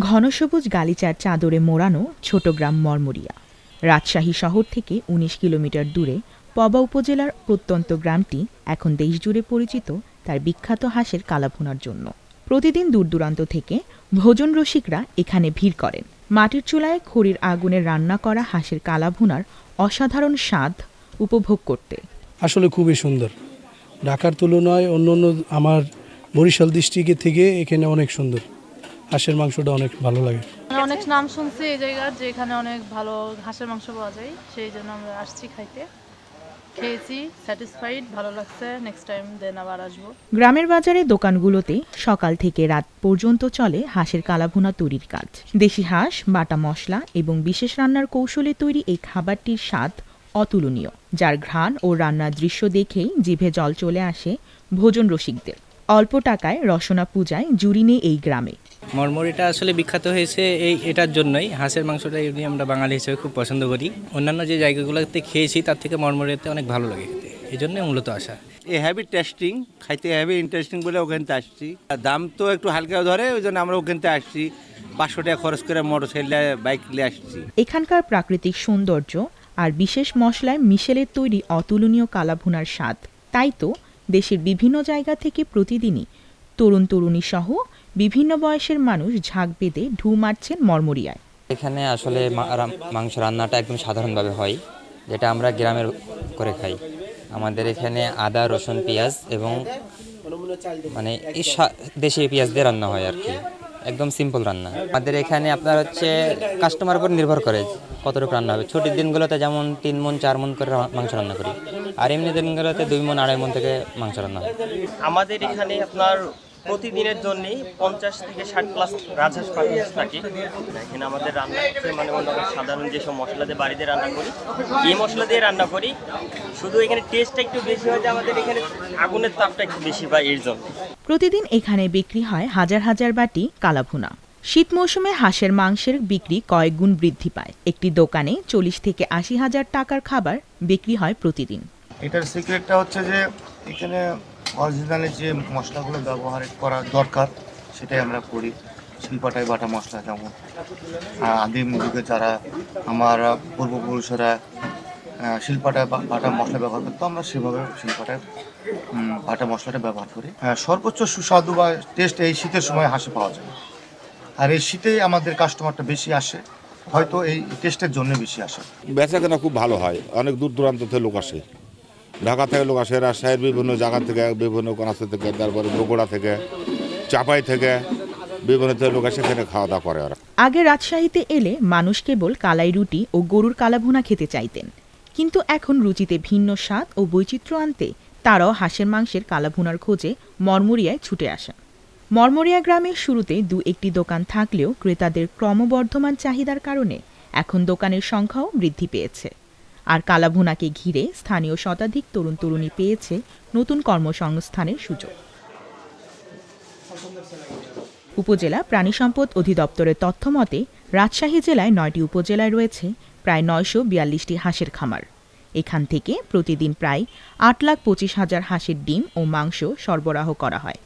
ঘনসবুজ গালিচার চাদরে মোড়ানো ছোট গ্রাম মরমরিয়া। রাজশাহী শহর থেকে ১৯ কিলোমিটার দূরে পবা উপজেলার প্রত্যন্ত গ্রামটি এখন দেশজুড়ে পরিচিত তার বিখ্যাত হাঁসের কালাভুনার জন্য। প্রতিদিন দূরদূরান্ত থেকে ভোজন রসিকরা এখানে ভিড় করেন মাটির চুলায় খড়ির আগুনে রান্না করা হাঁসের কালাভুনার অসাধারণ স্বাদ উপভোগ করতে। আসলে খুবই সুন্দর। ঢাকার তুলনায় অন্যান্য আমার বরিশাল ডিস্ট্রিক্টের থেকে এখানে অনেক সুন্দর। হাঁসের মাংসটা অনেক ভালো লাগে। অনেক নাম শুনছি এই জায়গার, যে এখানে অনেক ভালো হাঁসের মাংস পাওয়া যায়, সেই জন্য আমরা আসছি খাইতে। খেয়েছি, স্যাটিসফাইড, ভালো লাগছে। নেক্সট টাইম দেন আবার আসবো। গ্রামের বাজারে দোকানগুলোতে সকাল থেকে রাত পর্যন্ত চলে হাঁসের কালাভুনা তৈরির কাজ। দেশি হাঁস, বাটা মশলা এবং বিশেষ রান্নার কৌশলে তৈরি এই খাবারটির স্বাদ অতুলনীয়, যার ঘ্রাণ ও রান্নার দৃশ্য দেখেই জিভে জল চলে আসে ভোজন রসিকদের। অল্প টাকায় রসনা পূজায় জুড়ি নেই এই গ্রামে। মরমরিটা আসলে বিখ্যাত হয়েছে এটার জন্যই। হাঁসের মাংসটা এমনি আমরা বাঙালি হিসেবে খুব পছন্দ করি। অন্যান্য যে জায়গাগুলোতে খেয়েছি তার থেকে মরমরিয়াতে অনেক ভালো লাগে খেতে, এই জন্যই মূলত আসা। এ হ্যাভি টেস্টিং, খাইতে হ্যাভি ইন্টারেস্টিং বলে ওখানতে আসছি। দাম তো একটু হালকা ধরে, ওই জন্য আমরা ওখানতে আসছি। 500 টাকা খরচ করে মোটরসাইকেল বাইক নিয়ে আসছি। এখানকার প্রাকৃতিক সৌন্দর্য আর বিশেষ মশলায় মিশেলের তৈরি অতুলনীয় কালাভুনার স্বাদ, তাই তো দেশের বিভিন্ন জায়গা থেকে প্রতিদিনই তরুণ তরুণী সহ বিভিন্ন বয়সের মানুষ ঝাঁক বেঁধে ঢু মারছেন মরমরিয়ায়। এখানে আসলে মাংস রান্নাটা একদম সাধারণভাবে হয়, যেটা আমরা গ্রামের করে খাই। আমাদের এখানে আদা, রসুন, পেঁয়াজ এবং মানে দেশি পেঁয়াজ দিয়ে রান্না হয় আর কি, একদম সিম্পল রান্না। আমাদের এখানে আপনার হচ্ছে কাস্টমার উপর নির্ভর করে কতটুকু রান্না হবে। ছুটির দিনগুলোতে যেমন 3 মণ 4 মণ করে মাংস রান্না করি, আর এমনি দিনগুলোতে 2 মণ 2.5 মণ থেকে মাংস রান্না হয়। আমাদের এখানে আপনার প্রতিদিনের জন্যই 50 থেকে 60 প্লাস রাজহাঁস পাতিহাঁস থাকে। এখানে আমাদের রান্না হচ্ছে মানে সাধারণ যেসব মশলা দিয়ে বাড়িতে রান্না করি, এই মশলা দিয়ে রান্না করি। শুধু এখানে টেস্টটা একটু বেশি হয়, আমাদের এখানে আগুনের তাপটা একটু বেশি পায় এর জন্য। প্রতিদিন এখানে বিক্রি হয় হাজার হাজার বাটি কালাভুনা। শীত মৌসুমে হাঁসের মাংসের বিক্রি কয়েক গুণ বৃদ্ধি পায়। একটি দোকানে 40 থেকে 80 হাজার টাকার খাবার বিক্রি হয় প্রতিদিন। এটার সিক্রেটটা হচ্ছে যে এখানে অরিজিনালি যে মশলাগুলো ব্যবহার করা দরকার সেটাই আমরা করি। শিলপাটায় বাটা মশলা, যেমন আদিম যুগে যারা আমার পূর্বপুরুষেরা শিলপাটায় বাটা মশলা ব্যবহার করতো, আমরা সেভাবে শিলপাটায় বাটা মশলাটা ব্যবহার করি। সর্বোচ্চ সুস্বাদু বা টেস্ট এই শীতের সময় হাঁসে পাওয়া যায়, আর এই শীতেই আমাদের কাস্টমারটা বেশি আসে, হয়তো এই টেস্টের জন্য বেশি আসে। বেচাকেনা খুব ভালো হয়, অনেক দূর দূরান্ত থেকে লোক আসে। ঢাকা থেকে লোক আসে, রাজশাহীর বিভিন্ন জায়গা থেকে, বিভিন্ন কনাস থেকে, তারপরে বগুড়া থেকে, চাপাই থেকে, বিভিন্ন লোক আসে এখানে খাওয়া দাওয়া করে। ওরা আগে রাজশাহীতে এলে মানুষ কেবল কালাই রুটি ও গরুর কালাভুনা খেতে চাইতেন, কিন্তু এখন রুচিতে ভিন্ন স্বাদ ও বৈচিত্র্য আনতে তারাও হাঁসের মাংসের কালাভুনার খোঁজে মরমরিয়ায় ছুটে আসেন। মরমরিয়া গ্রামের শুরুতে 2-1টি দোকান থাকলেও ক্রেতাদের ক্রমবর্ধমান চাহিদার কারণে এখন দোকানের সংখ্যাও বৃদ্ধি পেয়েছে। আর কালাভুনাকে ঘিরে স্থানীয় শতাধিক তরুণ তরুণী পেয়েছে নতুন কর্মসংস্থানের সুযোগ। উপজেলা প্রাণী সম্পদ অধিদপ্তরের তথ্য মতে রাজশাহী জেলায় 9টি উপজেলায় রয়েছে প্রায় 942টি হাঁসের খামার। এখান থেকে প্রতিদিন প্রায় 8,25,000 হাঁসের ডিম ও মাংস সরবরাহ করা হয়।